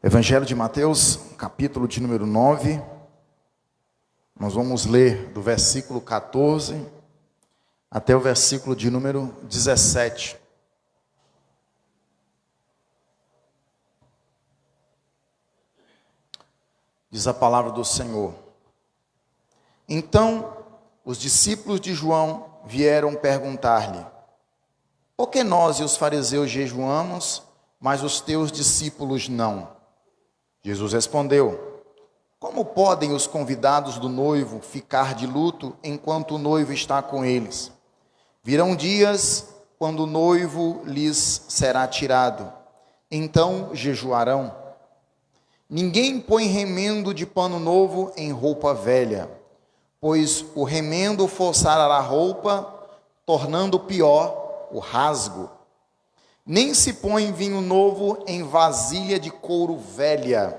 Evangelho de Mateus, capítulo de número 9. Nós vamos ler do versículo 14 até o versículo de número 17. Diz a palavra do Senhor. Então, os discípulos de João vieram perguntar-lhe: por que nós e os fariseus jejuamos, mas os teus discípulos não? Jesus respondeu: como podem os convidados do noivo ficar de luto enquanto o noivo está com eles? Virão dias quando o noivo lhes será tirado, então jejuarão. Ninguém põe remendo de pano novo em roupa velha, pois o remendo forçará a roupa, tornando pior o rasgo. Nem se põe vinho novo em vasilha de couro velha.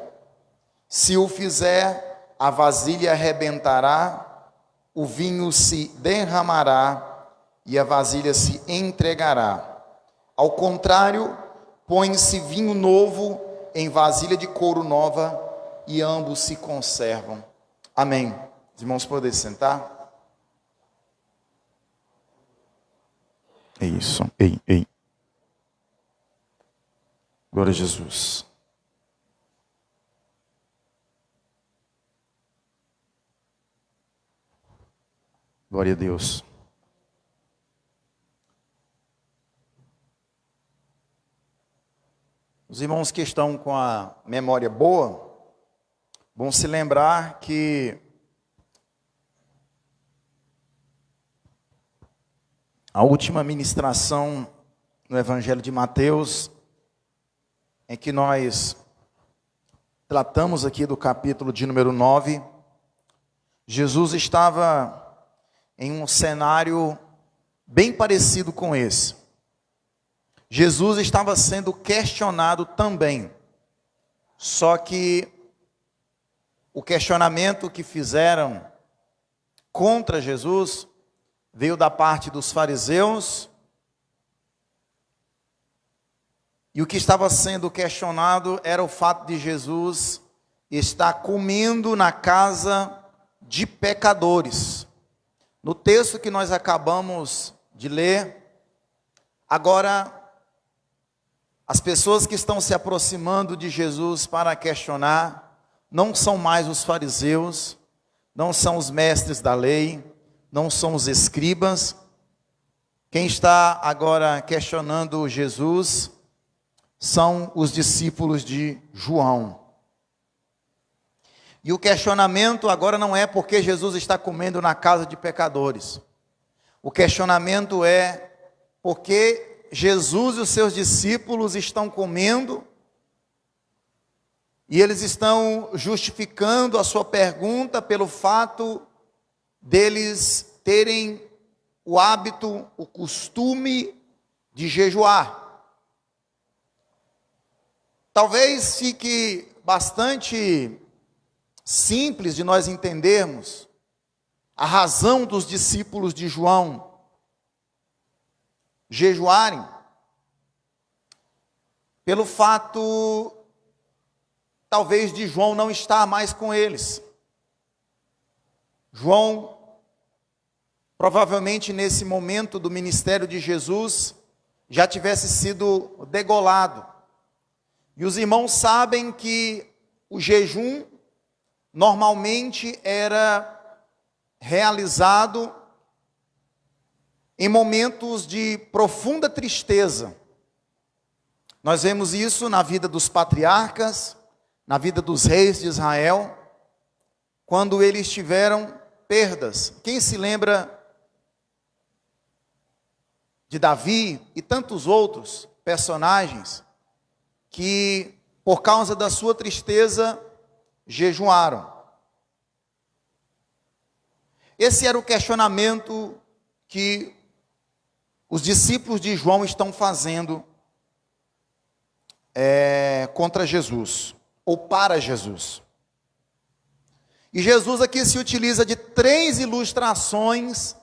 Se o fizer, a vasilha arrebentará, o vinho se derramará e a vasilha se entregará. Ao contrário, põe-se vinho novo em vasilha de couro nova e ambos se conservam. Amém. Os irmãos podem sentar? É isso. Ei. Glória a Jesus. Glória a Deus. Os irmãos que estão com a memória boa, vão se lembrar que a última ministração no Evangelho de Mateus, em que nós tratamos aqui do capítulo de número 9, Jesus estava em um cenário bem parecido com esse. Jesus estava sendo questionado também, só que o questionamento que fizeram contra Jesus veio da parte dos fariseus, e o que estava sendo questionado era o fato de Jesus estar comendo na casa de pecadores. No texto que nós acabamos de ler, agora, as pessoas que estão se aproximando de Jesus para questionar, não são mais os fariseus, não são os mestres da lei, não são os escribas. Quem está agora questionando Jesus são os discípulos de João. E o questionamento agora não é porque Jesus está comendo na casa de pecadores. O questionamento é porque Jesus e os seus discípulos estão comendo e eles estão justificando a sua pergunta pelo fato deles terem o hábito, o costume de jejuar. Talvez fique bastante simples de nós entendermos a razão dos discípulos de João jejuarem, pelo fato, talvez, de João não estar mais com eles. João, provavelmente nesse momento do ministério de Jesus, já tivesse sido degolado. E os irmãos sabem que o jejum normalmente era realizado em momentos de profunda tristeza. Nós vemos isso na vida dos patriarcas, na vida dos reis de Israel, quando eles tiveram perdas. Quem se lembra de Davi e tantos outros personagens que, por causa da sua tristeza, jejuaram? Esse era o questionamento que os discípulos de João estão fazendo contra Jesus, ou para Jesus. E Jesus aqui se utiliza de 3 ilustrações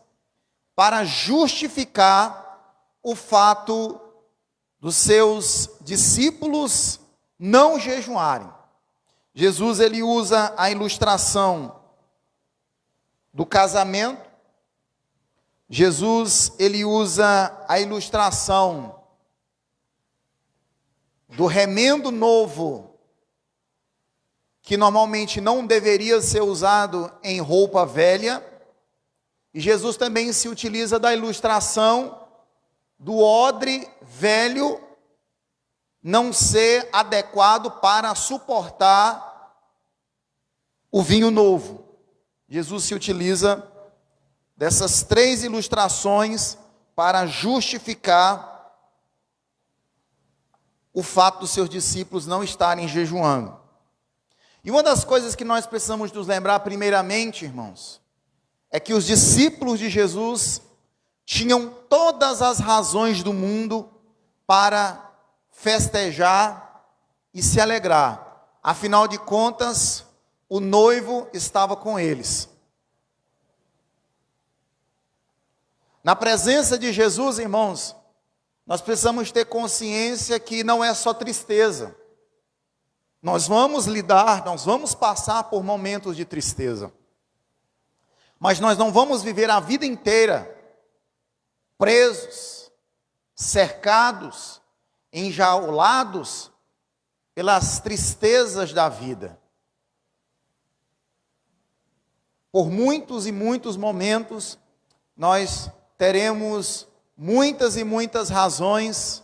para justificar o fato dos seus discípulos não jejuarem. Jesus ele usa a ilustração do casamento. Jesus ele usa a ilustração do remendo novo, que normalmente não deveria ser usado em roupa velha. E Jesus também se utiliza da ilustração do odre velho não ser adequado para suportar o vinho novo. Jesus se utiliza dessas três ilustrações para justificar o fato dos seus discípulos não estarem jejuando. E uma das coisas que nós precisamos nos lembrar, primeiramente, irmãos, é que os discípulos de Jesus tinham todas as razões do mundo para festejar e se alegrar. Afinal de contas, o noivo estava com eles. Na presença de Jesus, irmãos, nós precisamos ter consciência que não é só tristeza. Nós vamos passar por momentos de tristeza. Mas nós não vamos viver a vida inteira presos, cercados, enjaulados pelas tristezas da vida. Por muitos e muitos momentos, nós teremos muitas e muitas razões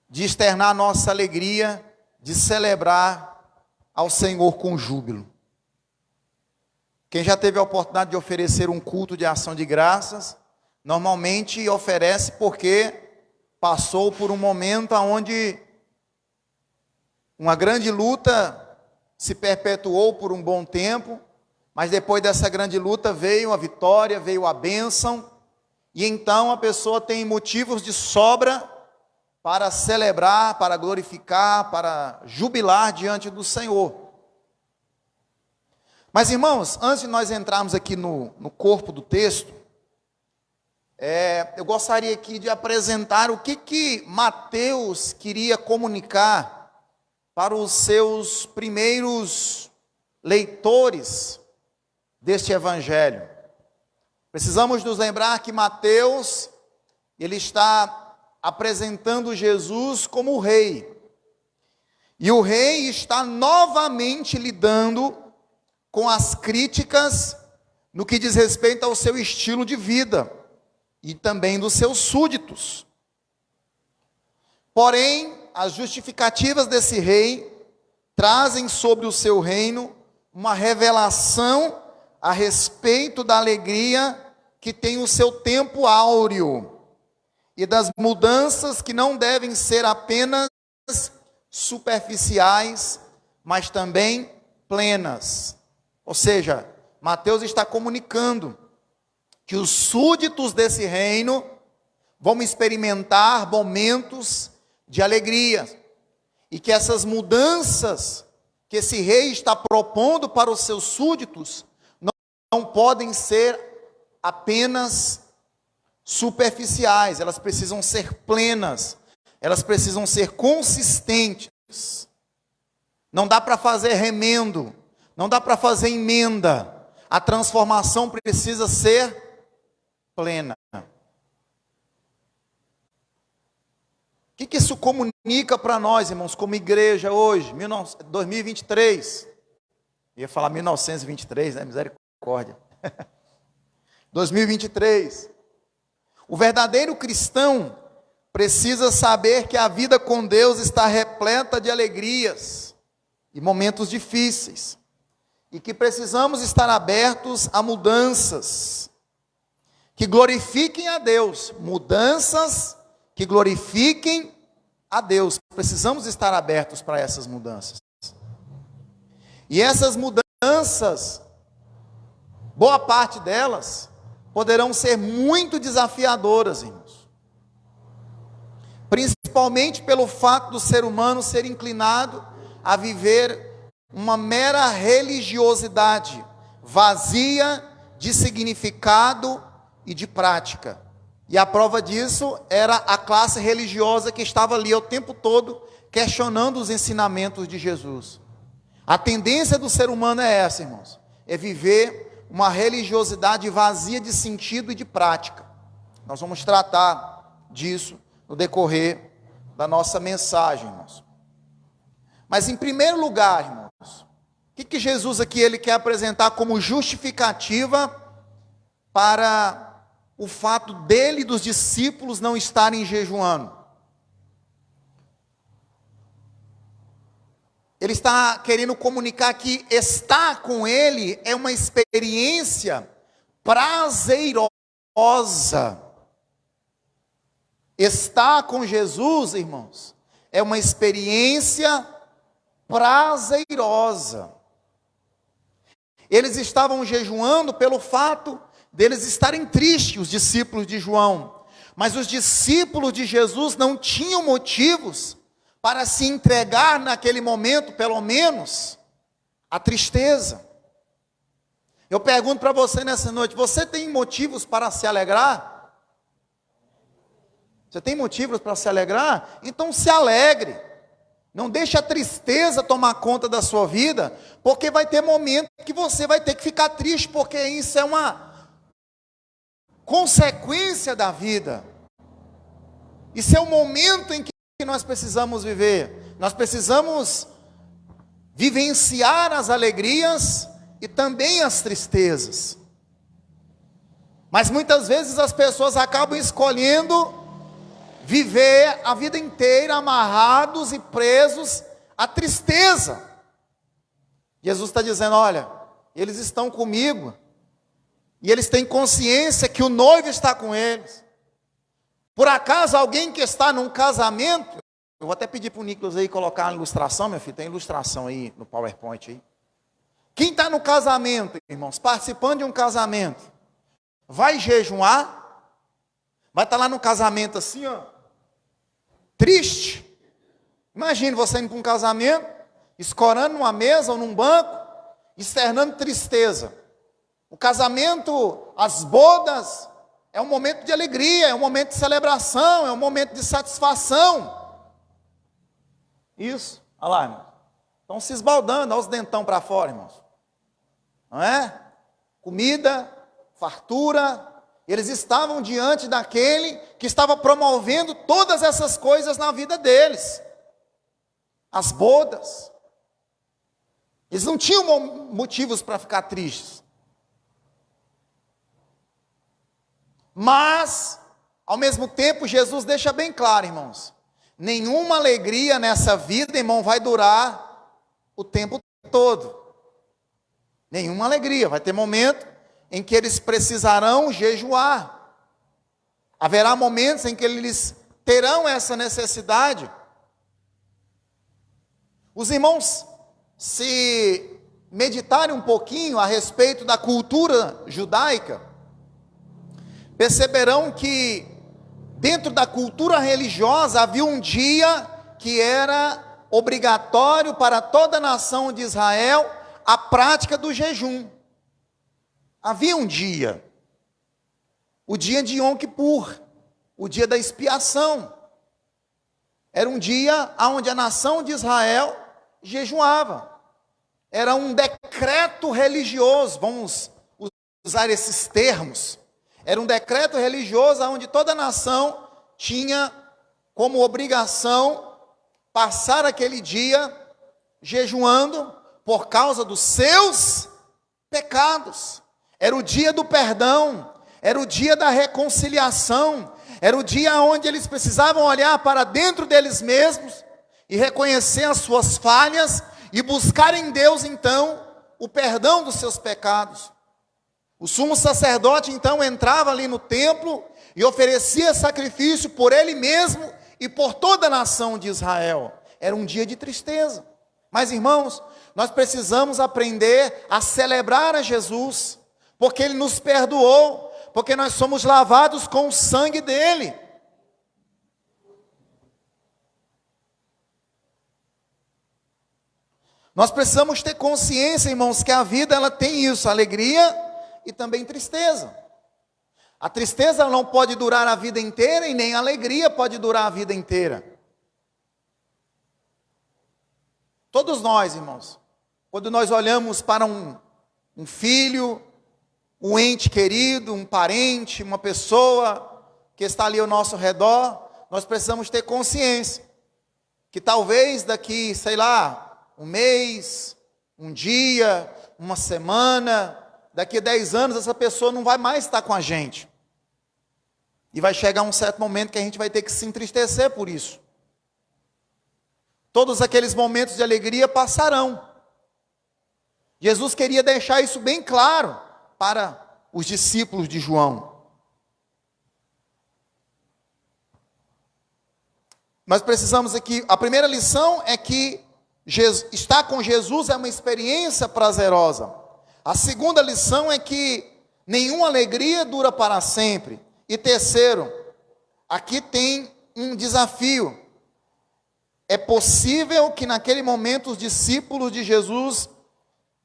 de externar nossa alegria, de celebrar ao Senhor com júbilo. Quem já teve a oportunidade de oferecer um culto de ação de graças, normalmente oferece porque passou por um momento onde uma grande luta se perpetuou por um bom tempo, mas depois dessa grande luta veio a vitória, veio a bênção, e então a pessoa tem motivos de sobra para celebrar, para glorificar, para jubilar diante do Senhor. Mas, irmãos, antes de nós entrarmos aqui no corpo do texto, eu gostaria aqui de apresentar o que Mateus queria comunicar para os seus primeiros leitores deste evangelho. Precisamos nos lembrar que Mateus, ele está apresentando Jesus como o rei. E o rei está novamente lidando com as críticas no que diz respeito ao seu estilo de vida e também dos seus súditos. Porém, as justificativas desse rei trazem sobre o seu reino uma revelação a respeito da alegria que tem o seu tempo áureo e das mudanças que não devem ser apenas superficiais, mas também plenas. Ou seja, Mateus está comunicando que os súditos desse reino vão experimentar momentos de alegria, e que essas mudanças que esse rei está propondo para os seus súditos não podem ser apenas superficiais, elas precisam ser plenas, elas precisam ser consistentes. Não dá para fazer remendo, não dá para fazer emenda, a transformação precisa ser plena. O que isso comunica para nós, irmãos, como igreja hoje, 2023? Ia falar 1923, né? Misericórdia. 2023. O verdadeiro cristão precisa saber que a vida com Deus está repleta de alegrias e momentos difíceis, e que precisamos estar abertos a mudanças que glorifiquem a Deus, mudanças que glorifiquem a Deus. Precisamos estar abertos para essas mudanças. E essas mudanças, boa parte delas, poderão ser muito desafiadoras, irmãos. Principalmente pelo fato do ser humano ser inclinado a viver uma mera religiosidade, vazia de significado e de prática. E a prova disso era a classe religiosa que estava ali o tempo todo, questionando os ensinamentos de Jesus. A tendência do ser humano é essa, irmãos, é viver uma religiosidade vazia de sentido e de prática. Nós vamos tratar disso no decorrer da nossa mensagem, irmãos. Mas em primeiro lugar, irmãos, o que Jesus aqui ele quer apresentar como justificativa para o fato dele e dos discípulos não estarem jejuando? Ele está querendo comunicar que estar com ele é uma experiência prazerosa. Estar com Jesus, irmãos, é uma experiência prazerosa. Eles estavam jejuando pelo fato deles estarem tristes, os discípulos de João. Mas os discípulos de Jesus não tinham motivos para se entregar naquele momento, pelo menos, à tristeza. Eu pergunto para você nessa noite, você tem motivos para se alegrar? Você tem motivos para se alegrar? Então se alegre. Não deixe a tristeza tomar conta da sua vida, porque vai ter momento que você vai ter que ficar triste, porque isso é uma consequência da vida. Isso é o momento em que nós precisamos viver. Nós precisamos vivenciar as alegrias e também as tristezas. Mas muitas vezes as pessoas acabam escolhendo viver a vida inteira amarrados e presos à tristeza. Jesus está dizendo, olha, eles estão comigo, e eles têm consciência que o noivo está com eles. Por acaso alguém que está num casamento, eu vou até pedir para o Nicolas aí colocar a ilustração, meu filho, tem ilustração aí no PowerPoint aí. Quem está no casamento, irmãos, participando de um casamento, vai jejuar, vai estar lá no casamento assim, ó, triste. Imagine você indo para um casamento, escorando numa mesa ou num banco, externando tristeza. O casamento, as bodas, é um momento de alegria, é um momento de celebração, é um momento de satisfação. Isso, olha lá, irmãos. Estão se esbaldando, olha os dentão para fora, irmãos. Não é? Comida, fartura. Eles estavam diante daquele que estava promovendo todas essas coisas na vida deles. As bodas. Eles não tinham motivos para ficar tristes. Mas, ao mesmo tempo, Jesus deixa bem claro, irmãos, nenhuma alegria nessa vida, irmão, vai durar o tempo todo. Nenhuma alegria. Vai ter momento em que eles precisarão jejuar. Haverá momentos em que eles terão essa necessidade. Os irmãos, se meditarem um pouquinho a respeito da cultura judaica, perceberão que dentro da cultura religiosa havia um dia que era obrigatório para toda a nação de Israel a prática do jejum. Havia um dia, o dia de Yom Kippur, o dia da expiação. Era um dia onde a nação de Israel jejuava. Era um decreto religioso, vamos usar esses termos. Era um decreto religioso onde toda a nação tinha como obrigação passar aquele dia jejuando por causa dos seus pecados. Era o dia do perdão, era o dia da reconciliação, era o dia onde eles precisavam olhar para dentro deles mesmos e reconhecer as suas falhas e buscar em Deus, então, o perdão dos seus pecados. O sumo sacerdote, então, entrava ali no templo e oferecia sacrifício por ele mesmo e por toda a nação de Israel. Era um dia de tristeza. Mas, irmãos, nós precisamos aprender a celebrar a Jesus, porque Ele nos perdoou, porque nós somos lavados com o sangue dEle. Nós precisamos ter consciência, irmãos, que a vida ela tem isso, alegria e também tristeza. A tristeza não pode durar a vida inteira e nem a alegria pode durar a vida inteira. todos nós, irmãos, quando nós olhamos para um filho, um ente querido, um parente, uma pessoa que está ali ao nosso redor, nós precisamos ter consciência que talvez daqui, sei lá, um mês, um dia, uma semana, daqui a 10 anos, essa pessoa não vai mais estar com a gente. E vai chegar um certo momento que a gente vai ter que se entristecer por isso. Todos aqueles momentos de alegria passarão. Jesus queria deixar isso bem claro para os discípulos de João. Nós precisamos aqui, a primeira lição é que estar com Jesus é uma experiência prazerosa. A segunda lição é que nenhuma alegria dura para sempre. E terceiro, aqui tem um desafio. É possível que naquele momento os discípulos de Jesus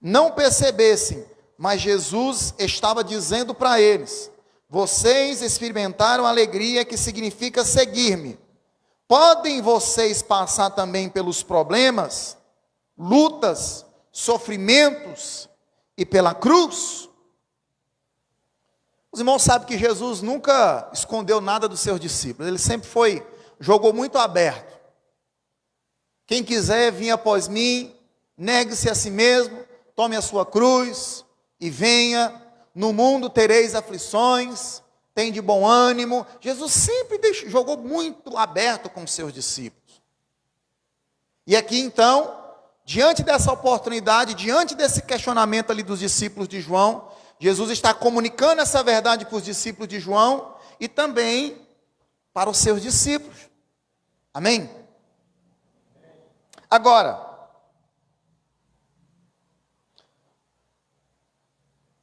não percebessem, mas Jesus estava dizendo para eles: vocês experimentaram a alegria que significa seguir-me. Podem vocês passar também pelos problemas, lutas, sofrimentos e pela cruz? Os irmãos sabem que Jesus nunca escondeu nada dos seus discípulos. Ele sempre jogou muito aberto. Quem quiser vir após mim, negue-se a si mesmo, tome a sua cruz e venha. No mundo tereis aflições, tem de bom ânimo. Jesus sempre jogou muito aberto com os seus discípulos. E aqui então, diante dessa oportunidade, diante desse questionamento ali dos discípulos de João, Jesus está comunicando essa verdade para os discípulos de João e também para os seus discípulos. Amém? Agora,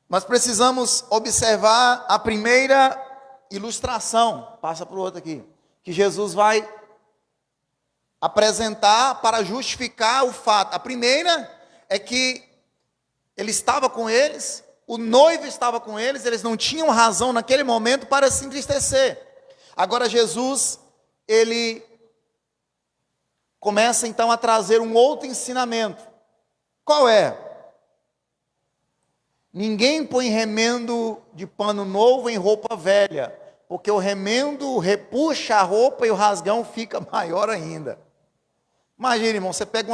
nós precisamos observar a primeira ilustração, passa para o outro aqui, que Jesus vai apresentar para justificar o fato. A primeira é que ele estava com eles, o noivo estava com eles, eles não tinham razão naquele momento para se entristecer. Agora Jesus, ele começa então a trazer um outro ensinamento. Qual é? Ninguém põe remendo de pano novo em roupa velha, porque o remendo repuxa a roupa e o rasgão fica maior ainda. Imagina, irmão, você pega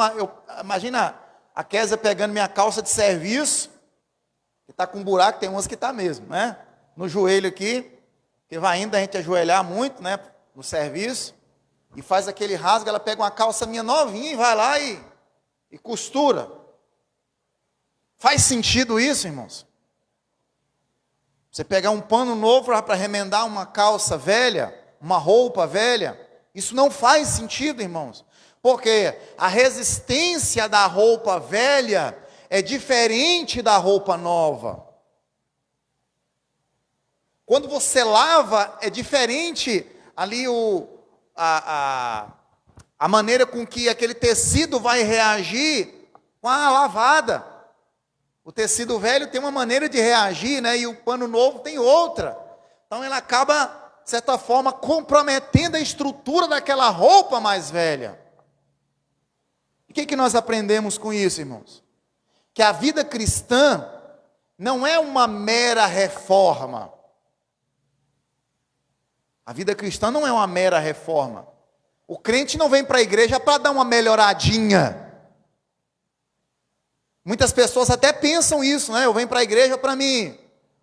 imagina a Kézia pegando minha calça de serviço, que está com um buraco, tem umas que está mesmo, né? No joelho aqui, que vai indo a gente ajoelhar muito, né? No serviço, e faz aquele rasgo, ela pega uma calça minha novinha e vai lá e costura. Faz sentido isso, irmãos? Você pegar um pano novo para remendar uma calça velha, uma roupa velha, isso não faz sentido, irmãos. Porque a resistência da roupa velha é diferente da roupa nova. Quando você lava, é diferente ali a maneira com que aquele tecido vai reagir com a lavada. O tecido velho tem uma maneira de reagir, né? E o pano novo tem outra. Então ela acaba, de certa forma, comprometendo a estrutura daquela roupa mais velha. E o que nós aprendemos com isso, irmãos? Que a vida cristã não é uma mera reforma. A vida cristã não é uma mera reforma. O crente não vem para a igreja para dar uma melhoradinha. Muitas pessoas até pensam isso, né? Eu venho para a igreja para mim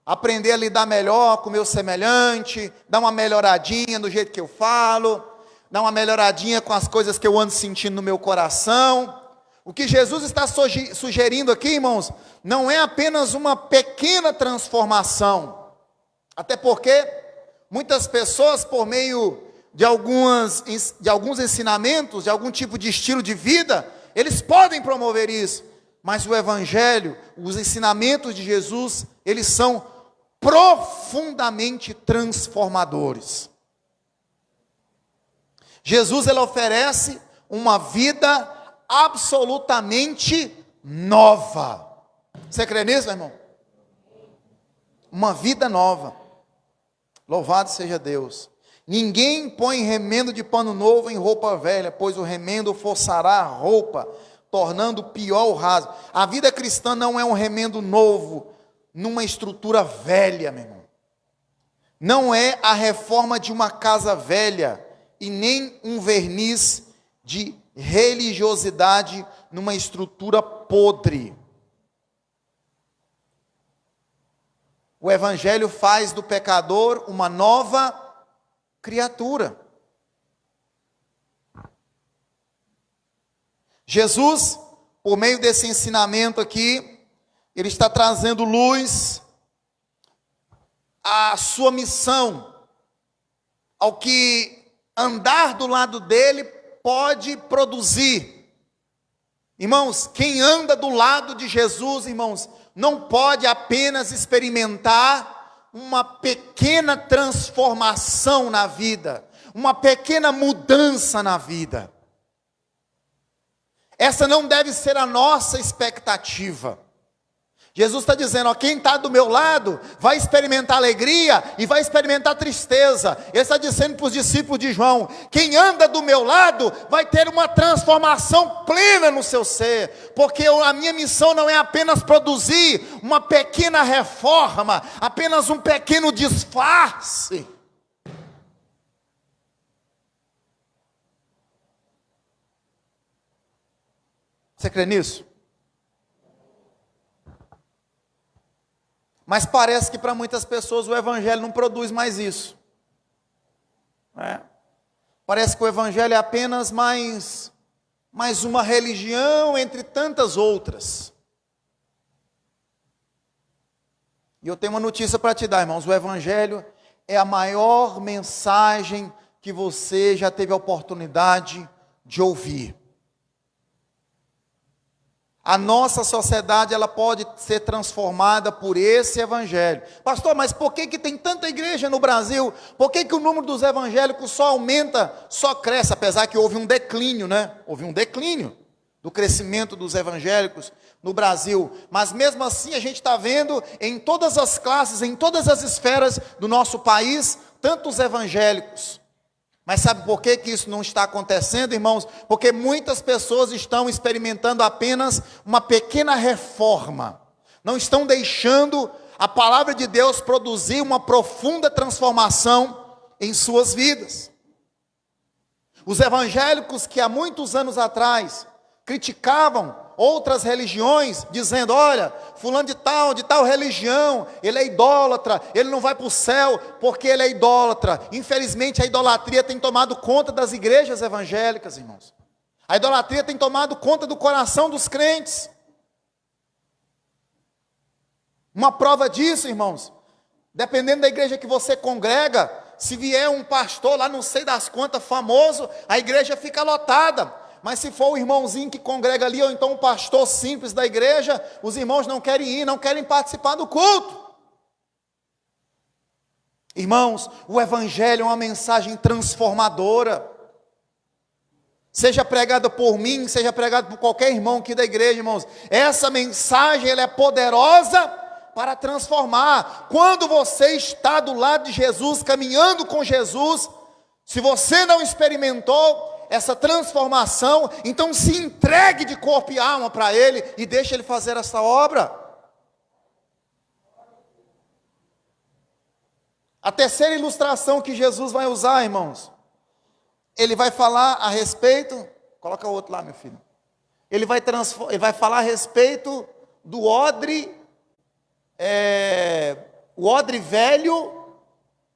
aprender a lidar melhor com o meu semelhante, dar uma melhoradinha no jeito que eu falo, dar uma melhoradinha com as coisas que eu ando sentindo no meu coração. O que Jesus está sugerindo aqui, irmãos, não é apenas uma pequena transformação. Até porque muitas pessoas, por meio de alguns ensinamentos, de algum tipo de estilo de vida, eles podem promover isso. Mas o Evangelho, os ensinamentos de Jesus, eles são profundamente transformadores. Jesus, ele oferece uma vida absolutamente nova. Você crê nisso, meu irmão? Uma vida nova. Louvado seja Deus. Ninguém põe remendo de pano novo em roupa velha, pois o remendo forçará a roupa, tornando pior o raso. A vida cristã não é um remendo novo numa estrutura velha, meu irmão. Não é a reforma de uma casa velha e nem um verniz de religiosidade numa estrutura podre. O Evangelho faz do pecador uma nova criatura. Jesus, por meio desse ensinamento aqui, ele está trazendo luz à sua missão, ao que andar do lado dele pode produzir. Irmãos, quem anda do lado de Jesus, irmãos, não pode apenas experimentar uma pequena transformação na vida, uma pequena mudança na vida. Essa não deve ser a nossa expectativa. Jesus está dizendo, ó, quem está do meu lado vai experimentar alegria e vai experimentar tristeza. Ele está dizendo para os discípulos de João, quem anda do meu lado vai ter uma transformação plena no seu ser, porque a minha missão não é apenas produzir uma pequena reforma, apenas um pequeno disfarce. Você crê nisso? Mas parece que para muitas pessoas o Evangelho não produz mais isso. Parece que o Evangelho é apenas mais uma religião entre tantas outras. E eu tenho uma notícia para te dar, irmãos. O Evangelho é a maior mensagem que você já teve a oportunidade de ouvir. A nossa sociedade, ela pode ser transformada por esse evangelho. Pastor, mas por que tem tanta igreja no Brasil? Por que o número dos evangélicos só aumenta, só cresce? Apesar que houve um declínio, né? Houve um declínio do crescimento dos evangélicos no Brasil. Mas mesmo assim a gente está vendo em todas as classes, em todas as esferas do nosso país, tantos evangélicos. Mas sabe por que isso não está acontecendo, irmãos? Porque muitas pessoas estão experimentando apenas uma pequena reforma. Não estão deixando a palavra de Deus produzir uma profunda transformação em suas vidas. Os evangélicos que há muitos anos atrás criticavam outras religiões, dizendo, olha, fulano de tal religião, ele é idólatra, ele não vai para o céu porque ele é idólatra. Infelizmente a idolatria tem tomado conta das igrejas evangélicas, irmãos. A idolatria tem tomado conta do coração dos crentes. Uma prova disso, irmãos, dependendo da igreja que você congrega, se vier um pastor lá não sei das quantas famoso, a igreja fica lotada. Mas se for o irmãozinho que congrega ali, ou então um pastor simples da igreja, os irmãos não querem ir, não querem participar do culto. Irmãos, o evangelho é uma mensagem transformadora. Seja pregada por mim, seja pregada por qualquer irmão aqui da igreja, irmãos. Essa mensagem, ela é poderosa para transformar. Quando você está do lado de Jesus, caminhando com Jesus, se você não experimentou essa transformação, então se entregue de corpo e alma para Ele e deixe Ele fazer essa obra. A terceira ilustração que Jesus vai usar, irmãos, Ele vai falar a respeito, coloca o outro lá, meu filho. Ele vai falar a respeito do odre, o odre velho,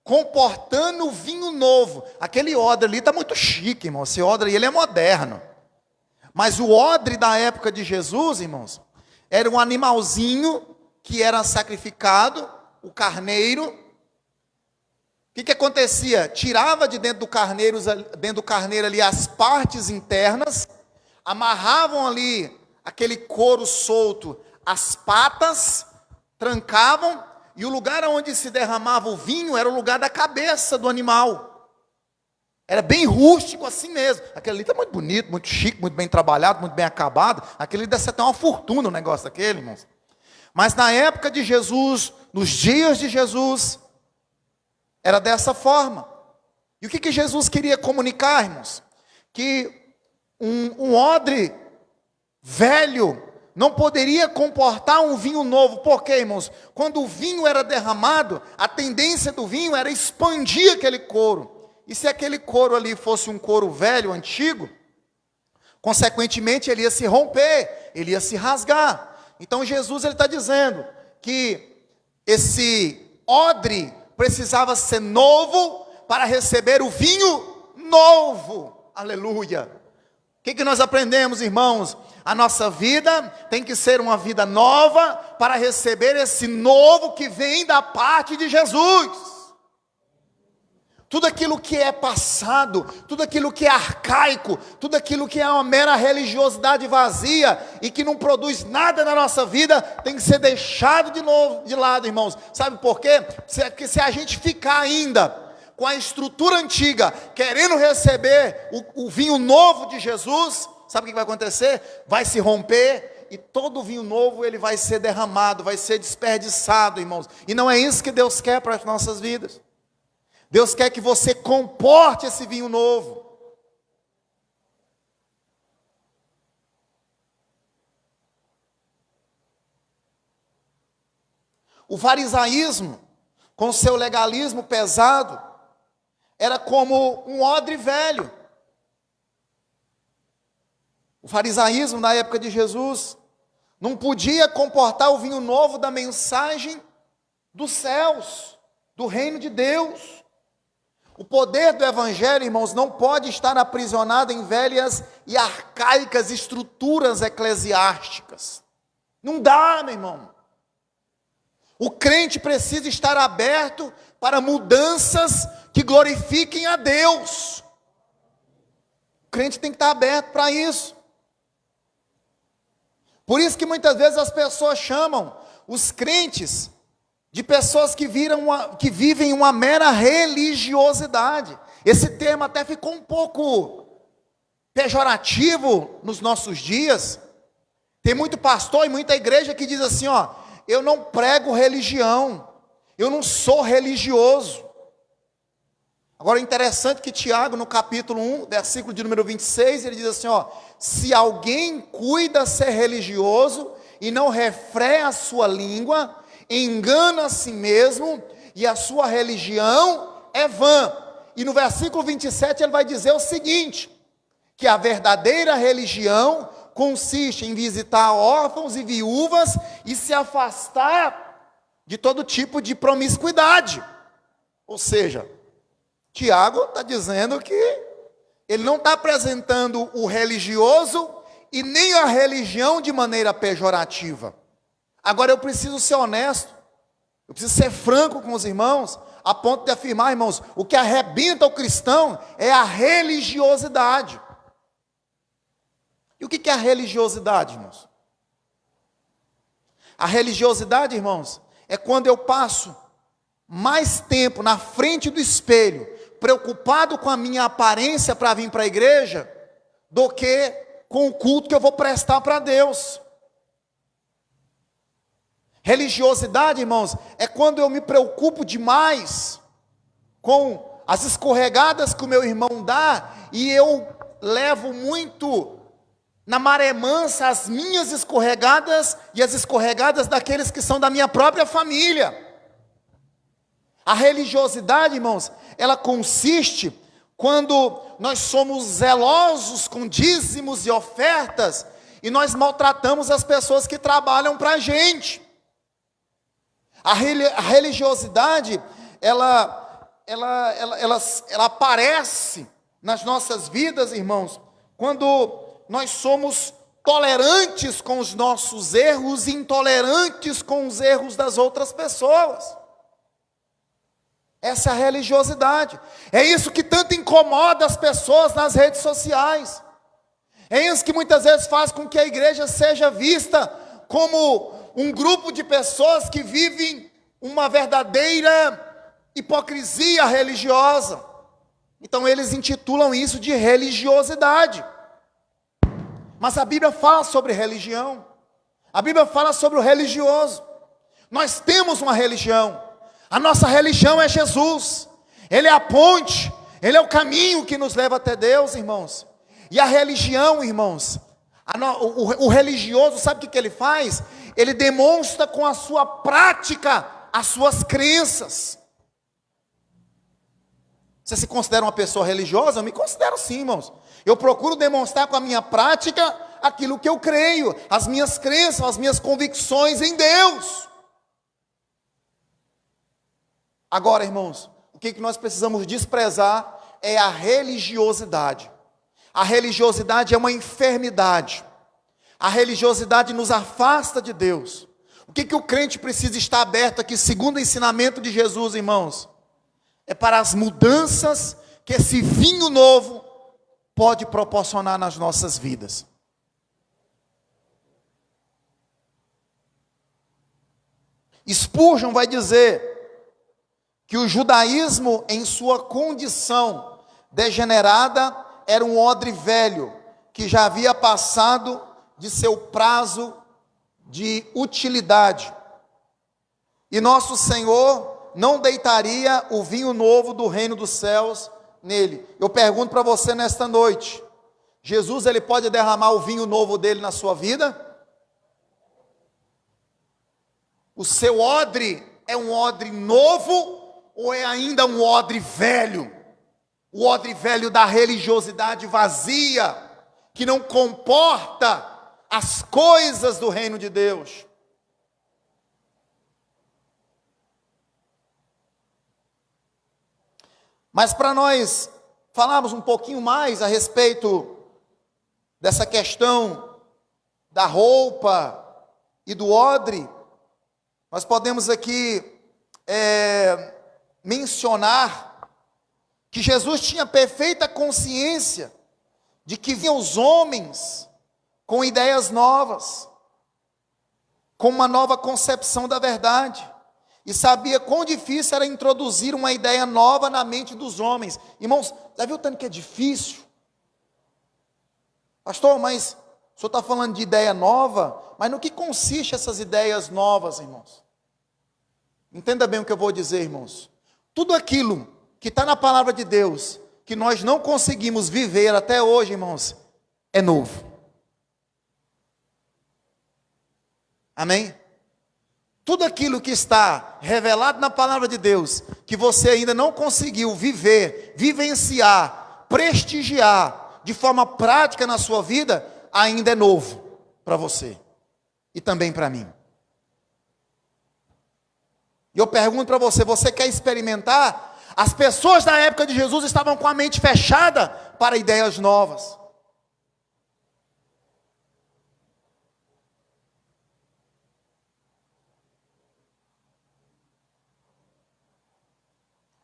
comportando o vinho novo. Aquele odre ali está muito chique, irmão. Esse odre ele é moderno. Mas o odre da época de Jesus, irmãos, era um animalzinho que era sacrificado, o carneiro. O que acontecia? Tirava de dentro do carneiro ali as partes internas, amarravam ali aquele couro solto, as patas, trancavam, e o lugar onde se derramava o vinho era o lugar da cabeça do animal. Era bem rústico assim mesmo. Aquele ali está muito bonito, muito chique, muito bem trabalhado, muito bem acabado. Aquele ali deve ser até uma fortuna o negócio daquele, irmãos. Mas na época de Jesus, nos dias de Jesus, era dessa forma. E o que Jesus queria comunicar, irmãos? Que um odre velho não poderia comportar um vinho novo. Por quê, irmãos? Quando o vinho era derramado, a tendência do vinho era expandir aquele couro. E se aquele couro ali fosse um couro velho, antigo, consequentemente ele ia se romper, ele ia se rasgar. Então Jesus está dizendo que esse odre precisava ser novo para receber o vinho novo. Aleluia! O que nós aprendemos, irmãos? A nossa vida tem que ser uma vida nova para receber esse novo que vem da parte de Jesus. Tudo aquilo que é passado, tudo aquilo que é arcaico, tudo aquilo que é uma mera religiosidade vazia e que não produz nada na nossa vida, tem que ser deixado de lado, irmãos. Sabe por quê? Porque se a gente ficar ainda com a estrutura antiga, querendo receber o vinho novo de Jesus, sabe o que vai acontecer? Vai se romper e todo o vinho novo ele vai ser derramado, vai ser desperdiçado, irmãos. E não é isso que Deus quer para as nossas vidas. Deus quer que você comporte esse vinho novo. O farisaísmo, com seu legalismo pesado, era como um odre velho. O farisaísmo na época de Jesus não podia comportar o vinho novo da mensagem dos céus, do reino de Deus. O poder do evangelho, irmãos, não pode estar aprisionado em velhas e arcaicas estruturas eclesiásticas. Não dá, meu irmão. O crente precisa estar aberto para mudanças que glorifiquem a Deus. O crente tem que estar aberto para isso. Por isso que muitas vezes as pessoas chamam os crentes de pessoas que vivem uma mera religiosidade. Esse termo até ficou um pouco pejorativo nos nossos dias. Tem muito pastor e muita igreja que diz assim, eu não prego religião, eu não sou religioso. Agora é interessante que Tiago, no capítulo 1, versículo de número 26, ele diz assim, se alguém cuida ser religioso e não refreia a sua língua, engana a si mesmo e a sua religião é vã. E no versículo 27 ele vai dizer o seguinte, que a verdadeira religião consiste em visitar órfãos e viúvas e se afastar de todo tipo de promiscuidade. Ou seja, Tiago está dizendo que ele não está apresentando o religioso e nem a religião de maneira pejorativa. Agora eu preciso ser honesto, eu preciso ser franco com os irmãos, a ponto de afirmar, irmãos, o que arrebenta o cristão é a religiosidade. E o que é a religiosidade, irmãos? A religiosidade, irmãos, é quando eu passo mais tempo na frente do espelho, preocupado com a minha aparência para vir para a igreja, do que com o culto que eu vou prestar para Deus. Religiosidade, irmãos, é quando eu me preocupo demais com as escorregadas que o meu irmão dá e eu levo muito na maremança as minhas escorregadas e as escorregadas daqueles que são da minha própria família. A religiosidade, irmãos, ela consiste quando nós somos zelosos com dízimos e ofertas e nós maltratamos as pessoas que trabalham para a gente. A religiosidade, ela aparece nas nossas vidas, irmãos, quando nós somos tolerantes com os nossos erros e intolerantes com os erros das outras pessoas. Essa é a religiosidade. É isso que tanto incomoda as pessoas nas redes sociais. É isso que muitas vezes faz com que a igreja seja vista como um grupo de pessoas que vivem uma verdadeira hipocrisia religiosa. Então eles intitulam isso de religiosidade. Mas a Bíblia fala sobre religião. A Bíblia fala sobre o religioso. Nós temos uma religião. A nossa religião é Jesus. Ele é a ponte, Ele é o caminho que nos leva até Deus, irmãos. E a religião, irmãos, O religioso, sabe o que ele faz? Ele demonstra com a sua prática as suas crenças. Você se considera uma pessoa religiosa? Eu me considero sim, irmãos. Eu procuro demonstrar com a minha prática aquilo que eu creio, as minhas crenças, as minhas convicções em Deus. Agora, irmãos, o que nós precisamos desprezar é a religiosidade. A religiosidade é uma enfermidade. A religiosidade nos afasta de Deus. O que o crente precisa estar aberto aqui, segundo o ensinamento de Jesus, irmãos? É para as mudanças que esse vinho novo pode proporcionar nas nossas vidas. Spurgeon vai dizer que o judaísmo, em sua condição degenerada, era um odre velho, que já havia passado de seu prazo de utilidade. E nosso Senhor não deitaria o vinho novo do reino dos céus nele. Eu pergunto para você nesta noite, Jesus, ele pode derramar o vinho novo dele na sua vida? O seu odre é um odre novo ou é ainda um odre velho? O odre velho da religiosidade vazia, que não comporta as coisas do reino de Deus. Mas para nós falarmos um pouquinho mais a respeito dessa questão da roupa e do odre, nós podemos aqui mencionar que Jesus tinha perfeita consciência de que vinham os homens com ideias novas, com uma nova concepção da verdade, e sabia quão difícil era introduzir uma ideia nova na mente dos homens. Irmãos, já viu tanto que é difícil? Pastor, mas o senhor está falando de ideia nova, mas no que consiste essas ideias novas, irmãos? Entenda bem o que eu vou dizer, irmãos. Tudo aquilo que está na palavra de Deus, que nós não conseguimos viver até hoje, irmãos, é novo. Amém? Tudo aquilo que está revelado na palavra de Deus, que você ainda não conseguiu viver, vivenciar, prestigiar de forma prática na sua vida, ainda é novo para você e também para mim. E eu pergunto para você, você quer experimentar? As pessoas da época de Jesus estavam com a mente fechada para ideias novas.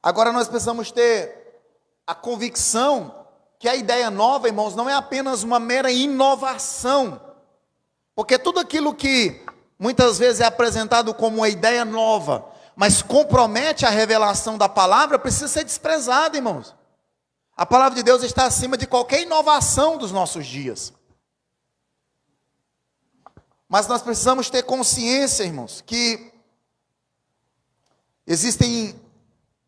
Agora nós precisamos ter a convicção que a ideia nova, irmãos, não é apenas uma mera inovação. Porque tudo aquilo que muitas vezes é apresentado como uma ideia nova, mas compromete a revelação da palavra, precisa ser desprezado, irmãos. A palavra de Deus está acima de qualquer inovação dos nossos dias. Mas nós precisamos ter consciência, irmãos, que existem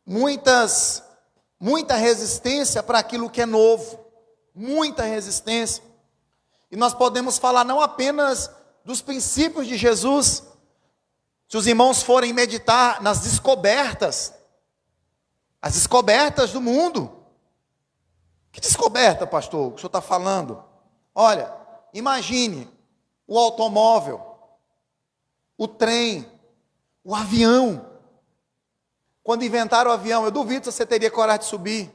muita resistência para aquilo que é novo, muita resistência. E nós podemos falar não apenas dos princípios de Jesus. Se os irmãos forem meditar nas descobertas, as descobertas do mundo. Que descoberta, pastor, que o senhor está falando? Olha, imagine o automóvel, o trem, o avião. Quando inventaram o avião, eu duvido se você teria coragem de subir.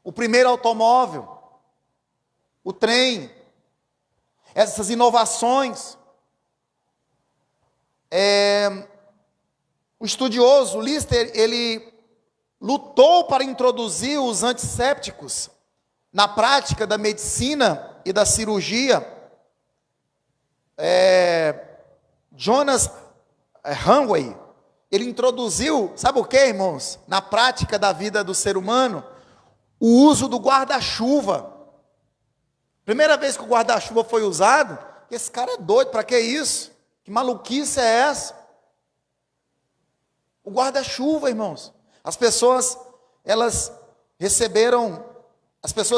O primeiro automóvel, o trem, essas inovações. O estudioso Lister, ele lutou para introduzir os antissépticos na prática da medicina e da cirurgia. Jonas Hanway, ele introduziu, sabe o que, irmãos? Na prática da vida do ser humano, o uso do guarda-chuva. Primeira vez que o guarda-chuva foi usado, esse cara é doido, para que isso? Que maluquice é essa? O guarda-chuva, irmãos. As pessoas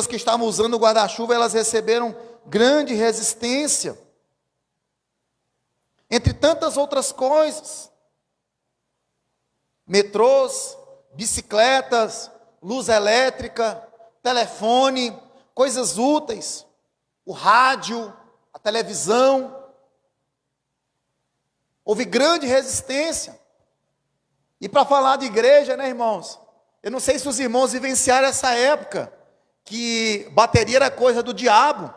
que estavam usando o guarda-chuva, elas receberam grande resistência. Entre tantas outras coisas, metrôs, bicicletas, luz elétrica, telefone, coisas úteis, o rádio, a televisão. Houve grande resistência. E para falar de igreja, né, irmãos? Eu não sei se os irmãos vivenciaram essa época, que bateria era coisa do diabo.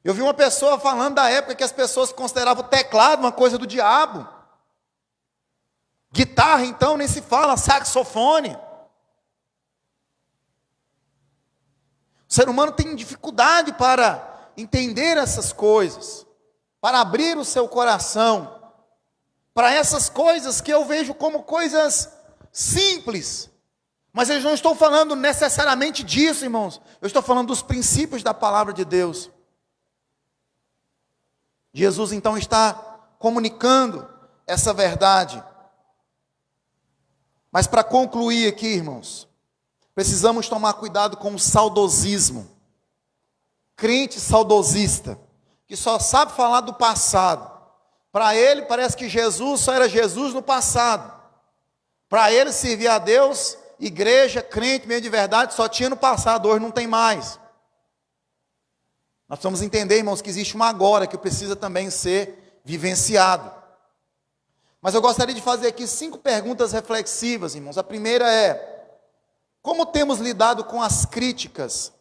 Eu vi uma pessoa falando da época que as pessoas consideravam o teclado uma coisa do diabo. Guitarra, então, nem se fala, saxofone. O ser humano tem dificuldade para entender essas coisas, para abrir o seu coração para essas coisas que eu vejo como coisas simples. Mas eu não estou falando necessariamente disso, irmãos. Eu estou falando dos princípios da palavra de Deus. Jesus então está comunicando essa verdade. Mas para concluir aqui, irmãos, precisamos tomar cuidado com o saudosismo. Crente saudosista, que só sabe falar do passado. Para ele parece que Jesus só era Jesus no passado. Para ele servir a Deus, igreja, crente, meio de verdade, só tinha no passado, hoje não tem mais. Nós precisamos entender, irmãos, que existe uma agora que precisa também ser vivenciado. Mas eu gostaria de fazer aqui 5 perguntas reflexivas, irmãos. A primeira é: como temos lidado com as críticas?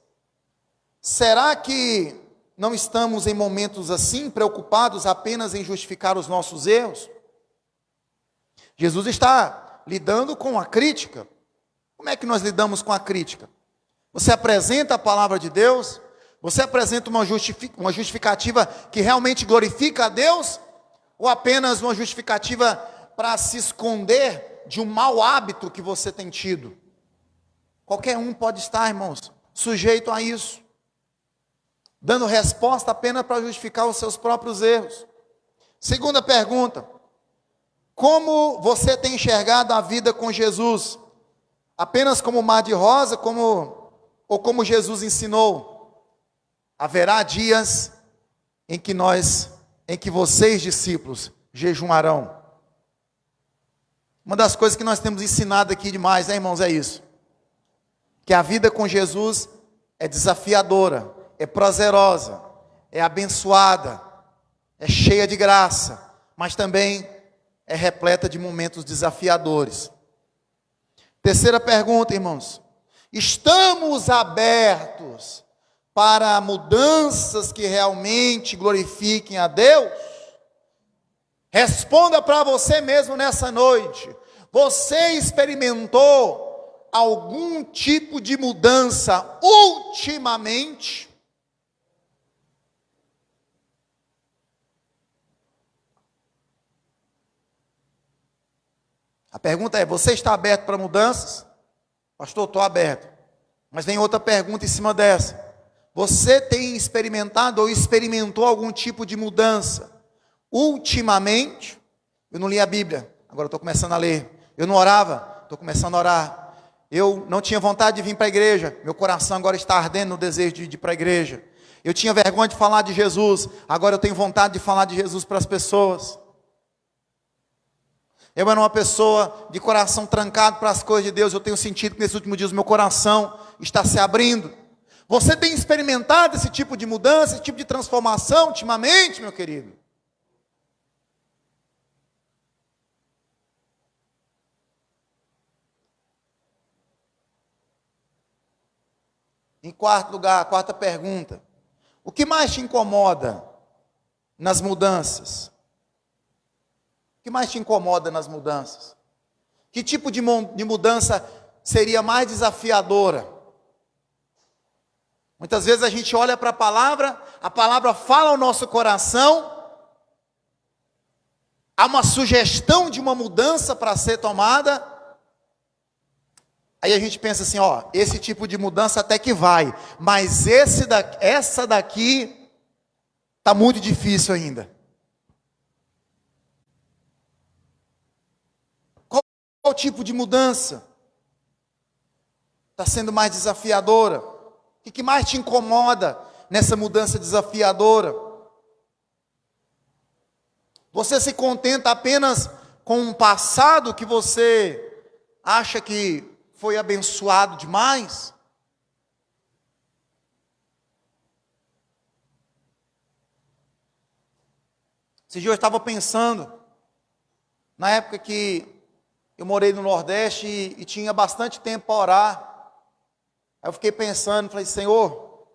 Será que não estamos em momentos assim, preocupados apenas em justificar os nossos erros? Jesus está lidando com a crítica. Como é que nós lidamos com a crítica? Você apresenta a palavra de Deus? Você apresenta uma justificativa que realmente glorifica a Deus? Ou apenas uma justificativa para se esconder de um mau hábito que você tem tido? Qualquer um pode estar, irmãos, sujeito a isso, dando resposta apenas para justificar os seus próprios erros. Segunda pergunta: como você tem enxergado a vida com Jesus? Apenas como mar de rosa, ou como Jesus ensinou? Haverá dias em que vocês, discípulos, jejuarão. Uma das coisas que nós temos ensinado aqui demais, né, irmãos, é isso. Que a vida com Jesus é desafiadora, é prazerosa, é abençoada, é cheia de graça, mas também é repleta de momentos desafiadores. Terceira pergunta, irmãos: estamos abertos para mudanças que realmente glorifiquem a Deus? Responda para você mesmo nessa noite. Você experimentou algum tipo de mudança ultimamente? A pergunta é: você está aberto para mudanças? Pastor, estou aberto. Mas vem outra pergunta em cima dessa: você tem experimentado ou experimentou algum tipo de mudança ultimamente? Eu não li a Bíblia, agora estou começando a ler. Eu não orava, estou começando a orar. Eu não tinha vontade de vir para a igreja, meu coração agora está ardendo no desejo de ir para a igreja. Eu tinha vergonha de falar de Jesus, agora eu tenho vontade de falar de Jesus para as pessoas. Eu era uma pessoa de coração trancado para as coisas de Deus. Eu tenho sentido que nesses últimos dias o meu coração está se abrindo. Você tem experimentado esse tipo de mudança, esse tipo de transformação ultimamente, meu querido? Em quarto lugar, quarta pergunta: o que mais te incomoda nas mudanças? O que mais te incomoda nas mudanças? Que tipo de mudança seria mais desafiadora? Muitas vezes a gente olha para a palavra fala ao nosso coração, há uma sugestão de uma mudança para ser tomada, aí a gente pensa assim, esse tipo de mudança até que vai, mas essa daqui está muito difícil ainda. Qual tipo de mudança? está sendo mais desafiadora? O que mais te incomoda nessa mudança desafiadora? Você se contenta apenas com um passado que você acha que foi abençoado demais? Esse dia eu estava pensando, na época que eu morei no Nordeste e tinha bastante tempo para orar. Aí eu fiquei pensando, falei, Senhor,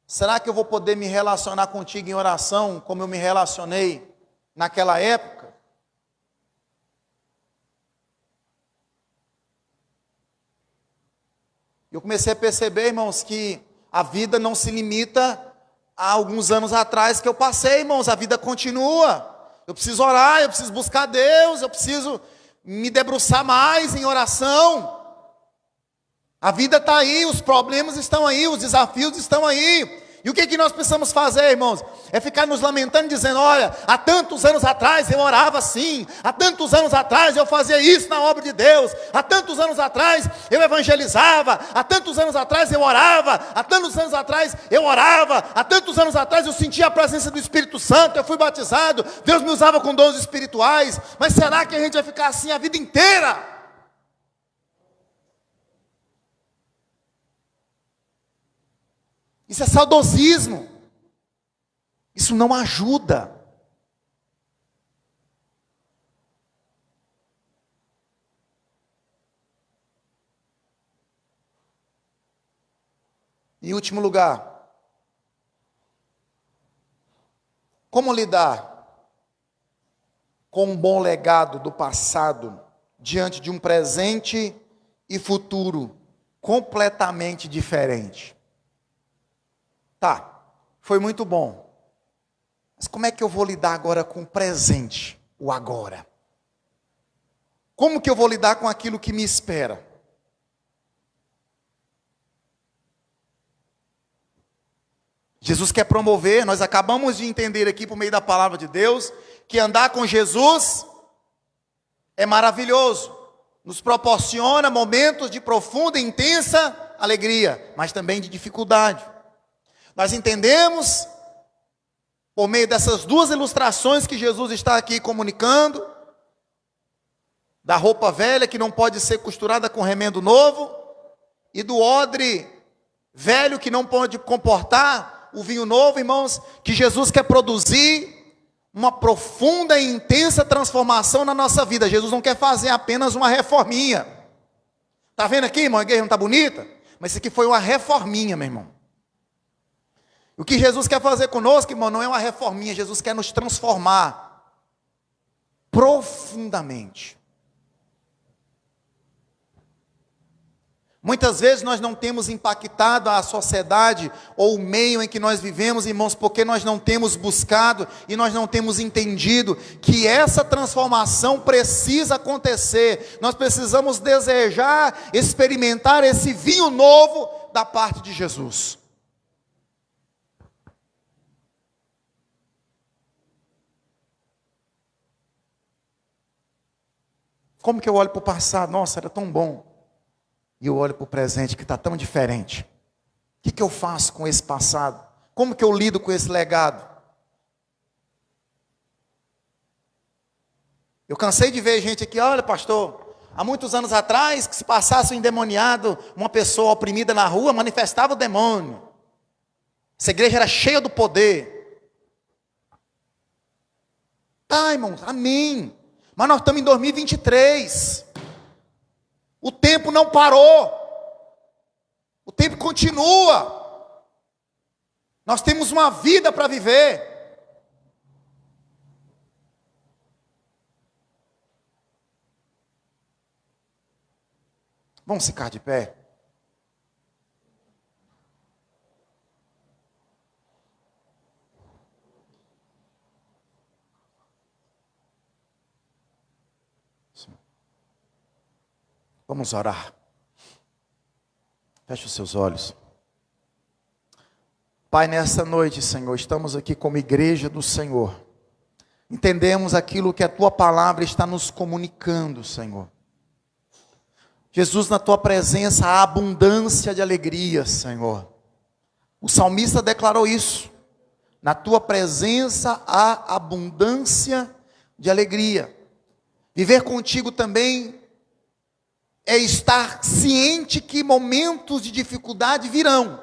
será que eu vou poder me relacionar contigo em oração como eu me relacionei naquela época? Eu comecei a perceber, irmãos, que a vida não se limita a alguns anos atrás que eu passei, irmãos, a vida continua. Eu preciso orar, eu preciso buscar Deus, eu preciso me debruçar mais em oração. A vida está aí, os problemas estão aí, os desafios estão aí. E o que nós precisamos fazer, irmãos? É ficar nos lamentando, dizendo, olha, há tantos anos atrás eu orava assim, há tantos anos atrás eu fazia isso na obra de Deus, há tantos anos atrás eu evangelizava, há tantos anos atrás eu orava, há tantos anos atrás eu orava, há tantos anos atrás eu sentia a presença do Espírito Santo, eu fui batizado, Deus me usava com dons espirituais. Mas será que a gente vai ficar assim a vida inteira? Isso é saudosismo. Isso não ajuda. Em último lugar, como lidar com um bom legado do passado diante de um presente e futuro completamente diferente? Tá, foi muito bom. Mas como é que eu vou lidar agora com o presente, o agora? Como que eu vou lidar com aquilo que me espera? Jesus quer promover, nós acabamos de entender aqui por meio da palavra de Deus, que andar com Jesus é maravilhoso. Nos proporciona momentos de profunda e intensa alegria, mas também de dificuldade. Nós entendemos, por meio dessas duas ilustrações que Jesus está aqui comunicando, da roupa velha que não pode ser costurada com remendo novo, e do odre velho que não pode comportar o vinho novo, irmãos, que Jesus quer produzir uma profunda e intensa transformação na nossa vida. Jesus não quer fazer apenas uma reforminha. Está vendo aqui, irmão, a igreja não está bonita? Mas isso aqui foi uma reforminha, meu irmão. O que Jesus quer fazer conosco, irmão, não é uma reforminha. Jesus quer nos transformar profundamente. Muitas vezes nós não temos impactado a sociedade ou o meio em que nós vivemos, irmãos, porque nós não temos buscado e nós não temos entendido que essa transformação precisa acontecer. Nós precisamos desejar, experimentar esse vinho novo da parte de Jesus. Como que eu olho para o passado? Nossa, era tão bom. E eu olho para o presente que está tão diferente. O que eu faço com esse passado? Como que eu lido com esse legado? Eu cansei de ver gente aqui, olha pastor, há muitos anos atrás, que se passasse um endemoniado, uma pessoa oprimida na rua, manifestava o demônio. Essa igreja era cheia do poder. Tá, irmãos, amém. Mas nós estamos em 2023. O tempo não parou. O tempo continua. Nós temos uma vida para viver. Vamos ficar de pé? Vamos orar. Feche os seus olhos. Pai, nessa noite, Senhor, estamos aqui como igreja do Senhor. Entendemos aquilo que a Tua palavra está nos comunicando, Senhor. Jesus, na tua presença há abundância de alegria, Senhor. O salmista declarou isso. Na tua presença há abundância de alegria. Viver contigo também é estar ciente que momentos de dificuldade virão.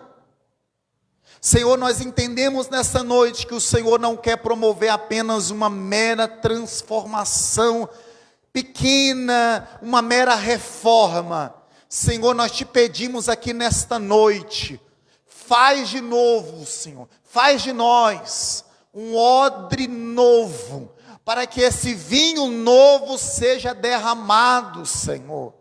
Senhor, nós entendemos nessa noite que o Senhor não quer promover apenas uma mera transformação pequena, uma mera reforma. Senhor, nós te pedimos aqui nesta noite, faz de novo, Senhor, faz de nós um odre novo, para que esse vinho novo seja derramado, Senhor,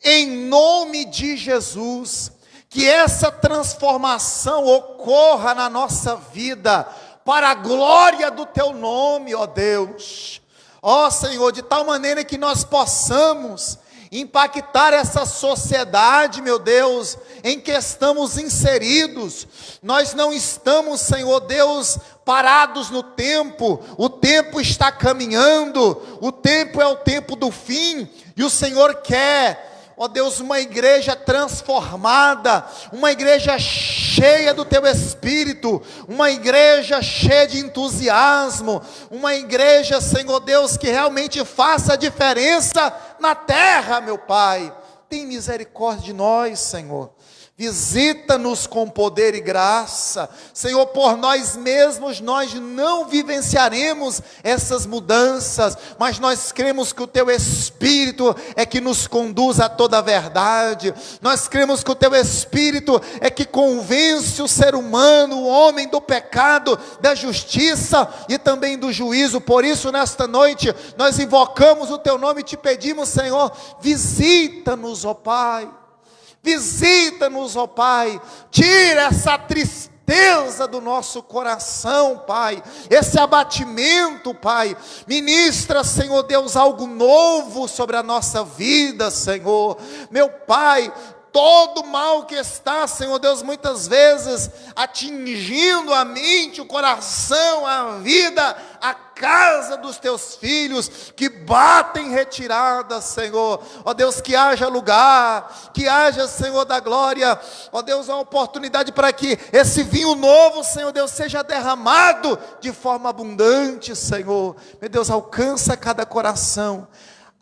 em nome de Jesus. Que essa transformação ocorra na nossa vida, para a glória do teu nome, ó Deus. Ó Senhor, de tal maneira que nós possamos impactar essa sociedade, meu Deus, em que estamos inseridos. Nós não estamos, Senhor Deus, parados no tempo. O tempo está caminhando, o tempo é o tempo do fim, e o Senhor quer, ó Deus, uma igreja transformada, uma igreja cheia do teu Espírito, uma igreja cheia de entusiasmo, uma igreja, Senhor Deus, que realmente faça a diferença na terra, meu Pai. Tem misericórdia de nós, Senhor. Visita-nos com poder e graça, Senhor. Por nós mesmos nós não vivenciaremos essas mudanças, mas nós cremos que o teu Espírito é que nos conduz a toda a verdade. Nós cremos que o teu Espírito é que convence o ser humano, o homem, do pecado, da justiça e também do juízo. Por isso, nesta noite, nós invocamos o teu nome e te pedimos, Senhor, visita-nos, ó Pai. Visita-nos, ó Pai, tira essa tristeza do nosso coração, Pai, esse abatimento, Pai. Ministra, Senhor Deus, algo novo sobre a nossa vida, Senhor. Meu Pai, todo mal que está, Senhor Deus, muitas vezes atingindo a mente, o coração, a vida, a casa dos teus filhos, que batem retirada, Senhor. Ó Deus, que haja lugar, que haja, Senhor da glória, ó Deus, uma oportunidade para que esse vinho novo, Senhor Deus, seja derramado de forma abundante, Senhor. Meu Deus, alcança cada coração,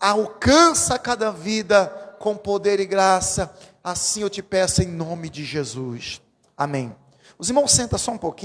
alcança cada vida com poder e graça. Assim eu te peço em nome de Jesus. Amém. Os irmãos, sentam só um pouquinho.